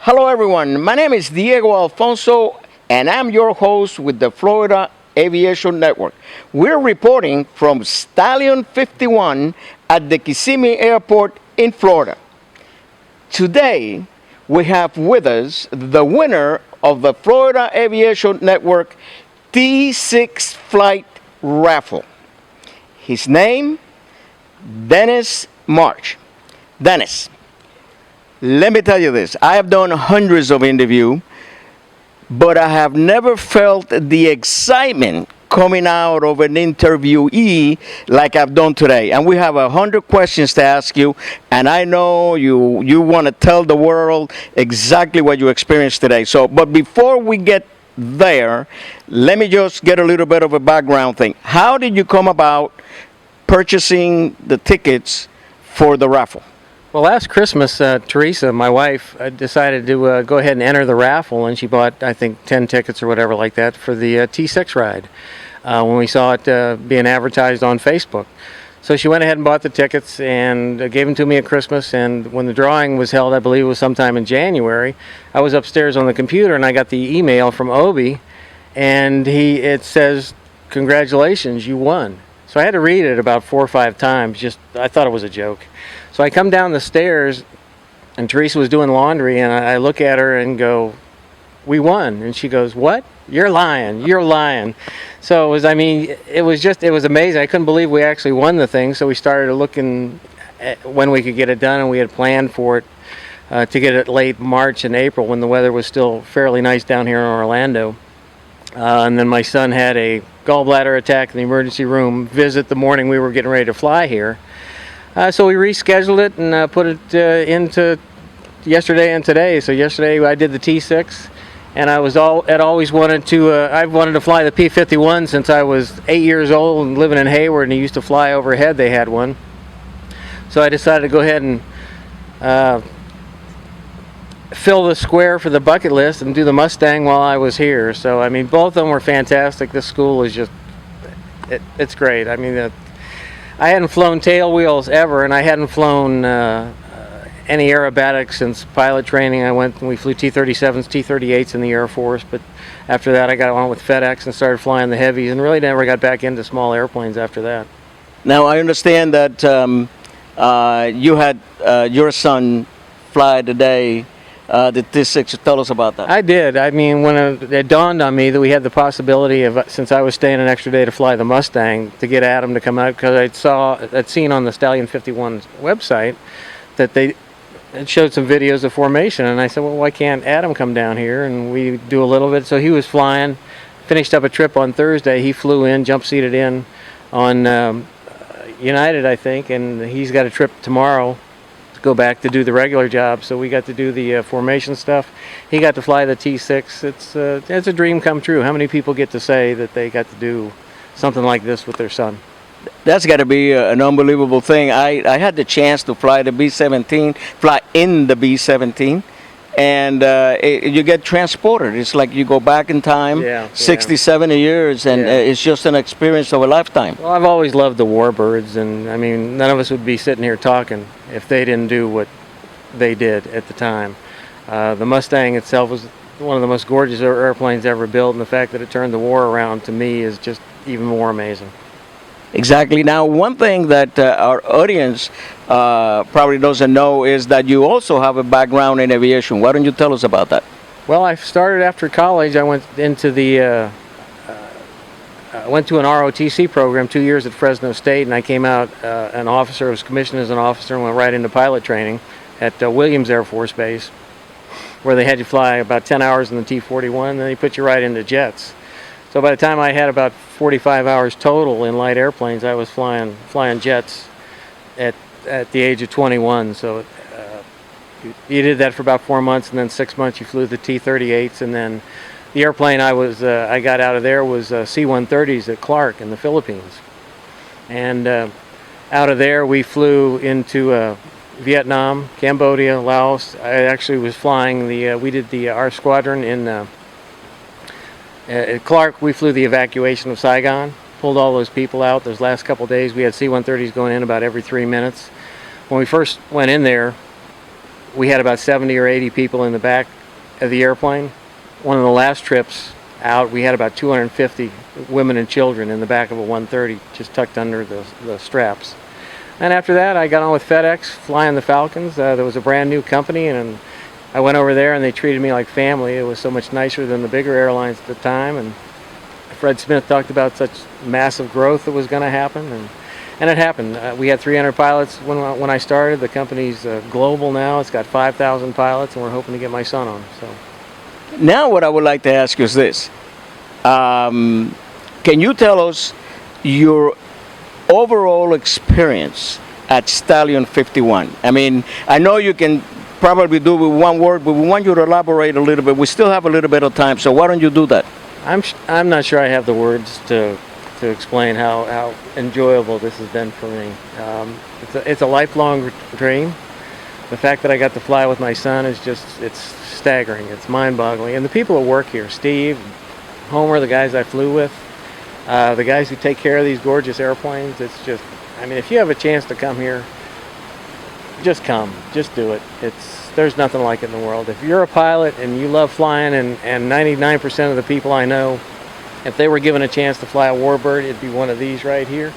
Hello, everyone. My name is Diego Alfonso, and I'm your host with the Florida Aviation Network. We're reporting from Stallion 51 at the Kissimmee Airport in Florida. Today, we have with us the winner of the Florida Aviation Network T6 flight raffle. His name, Dennis Marsh. Dennis, let me tell you this. I have done hundreds of interviews, but I have never felt the excitement coming out of an interviewee like I've done today. And we have 100 questions to ask you, and I know you want to tell the world exactly what you experienced today. But before we get there, let me just get a little bit of a background thing. How did you come about purchasing the tickets for the raffle? Well, last Christmas, Teresa, my wife, decided to go ahead and enter the raffle, and she bought, I think, 10 tickets or whatever like that for the T6 ride when we saw it being advertised on Facebook. So she went ahead and bought the tickets and gave them to me at Christmas, and when the drawing was held, I believe it was sometime in January, I was upstairs on the computer, and I got the email from Obi, and it says, "Congratulations, you won." So I had to read it about 4 or 5 times. I thought it was a joke. So I come down the stairs, and Teresa was doing laundry, and I look at her and go, "We won." And she goes, "What? You're lying. You're lying." So it was amazing. I couldn't believe we actually won the thing. So we started looking at when we could get it done, and we had planned for it to get it late March and April when the weather was still fairly nice down here in Orlando. And then my son had a gallbladder attack in the emergency room visit the morning we were getting ready to fly here. So we rescheduled it and put it into yesterday and today. So yesterday I did the T6, and I'd always wanted to fly the P-51 since I was 8 years old and living in Hayward, and he used to fly overhead. They had one. So I decided to go ahead and fill the square for the bucket list and do the Mustang while I was here. So both of them were fantastic. This school is it's great. I hadn't flown tail wheels ever, and I hadn't flown any aerobatics since pilot training. We flew T-37s, T-38s in the Air Force, but after that I got on with FedEx and started flying the heavies, and really never got back into small airplanes after that. Now, I understand that you had your son fly today, the T6. Tell us about that. I did. When it dawned on me that we had the possibility of, since I was staying an extra day to fly the Mustang, to get Adam to come out, because I'd seen on the Stallion 51 website that it showed some videos of formation, and I said, well, why can't Adam come down here and we do a little bit? So he was flying, finished up a trip on Thursday. He flew in, jump seated in on United, I think, and he's got a trip tomorrow go back to do the regular job, so we got to do the formation stuff. He got to fly the T6. It's a dream come true. How many people get to say that they got to do something like this with their son? That's got to be an unbelievable thing. I had the chance to fly the B-17, fly in the B-17, and you get transported. It's like you go back in time, 60, 70 years, and it's just an experience of a lifetime. Well, I've always loved the warbirds, and none of us would be sitting here talking if they didn't do what they did at the time. The Mustang itself was one of the most gorgeous airplanes ever built, and the fact that it turned the war around, to me, is just even more amazing. Exactly. Now, one thing that our audience probably doesn't know is that you also have a background in aviation. Why don't you tell us about that? Well, I started after college. I went into I went to an ROTC program 2 years at Fresno State, and I came out an officer. I was commissioned as an officer and went right into pilot training at Williams Air Force Base, where they had you fly about 10 hours in the T-41, and then they put you right into jets. So by the time I had about 45 hours total in light airplanes, I was flying jets at the age of 21. So you did that for about 4 months, and then 6 months you flew the T-38s, and then the airplane I got out of there was C-130s at Clark in the Philippines. And out of there we flew into Vietnam, Cambodia, Laos. I actually was flying we did our squadron in at Clark. We flew the evacuation of Saigon, pulled all those people out. Those last couple of days we had C-130s going in about every 3 minutes. When we first went in there, we had about 70 or 80 people in the back of the airplane. One of the last trips out, we had about 250 women and children in the back of a 130, just tucked under the straps. And after that, I got on with FedEx, flying the Falcons. There was a brand new company, and I went over there, and they treated me like family. It was so much nicer than the bigger airlines at the time. And Fred Smith talked about such massive growth that was going to happen, and it happened. We had 300 pilots when I started. The company's global now. It's got 5,000 pilots, and we're hoping to get my son on. So Now what I would like to ask you is this. Can you tell us your overall experience at Stallion 51? I mean, I know you can probably do it with one word, but we want you to elaborate a little bit. We still have a little bit of time, so why don't you do that? I'm not sure I have the words to explain how enjoyable this has been for me. It's a lifelong dream. The fact that I got to fly with my son is it's staggering. It's mind-boggling. And the people that work here, Steve, Homer, the guys I flew with, the guys who take care of these gorgeous airplanes, it's just, I mean, if you have a chance to come here, just come. Just do it. There's nothing like it in the world. If you're a pilot and you love flying, and 99% of the people I know, if they were given a chance to fly a Warbird, it'd be one of these right here.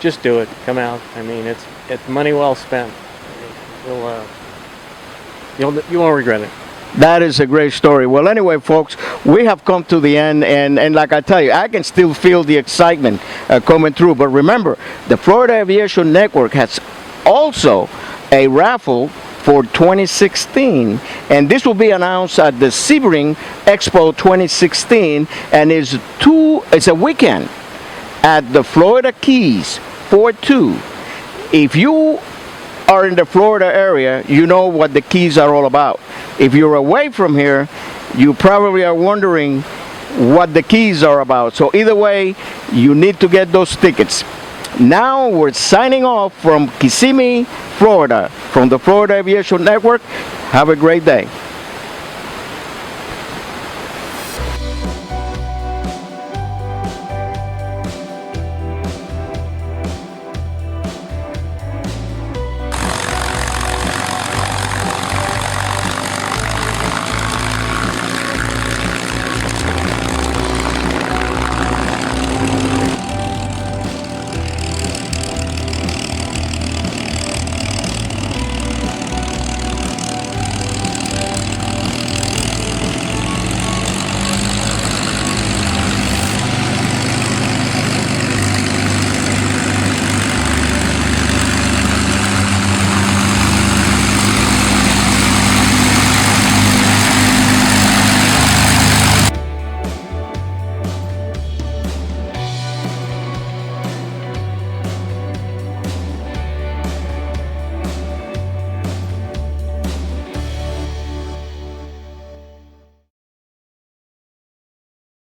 Just do it. Come out. I mean, it's money well spent. You won't regret it. That is a great story. Well, anyway, folks, we have come to the end, and like I tell you, I can still feel the excitement coming through. But remember, the Florida Aviation Network has also a raffle for 2016, and this will be announced at the Sebring Expo 2016, and it's a weekend at the Florida Keys 4-2. If you are in the Florida area, you know what the Keys are all about. If you're away from here, you probably are wondering what the Keys are about. So either way, you need to get those tickets. Now we're signing off from Kissimmee, Florida, from the Florida Aviation Network. Have a great day.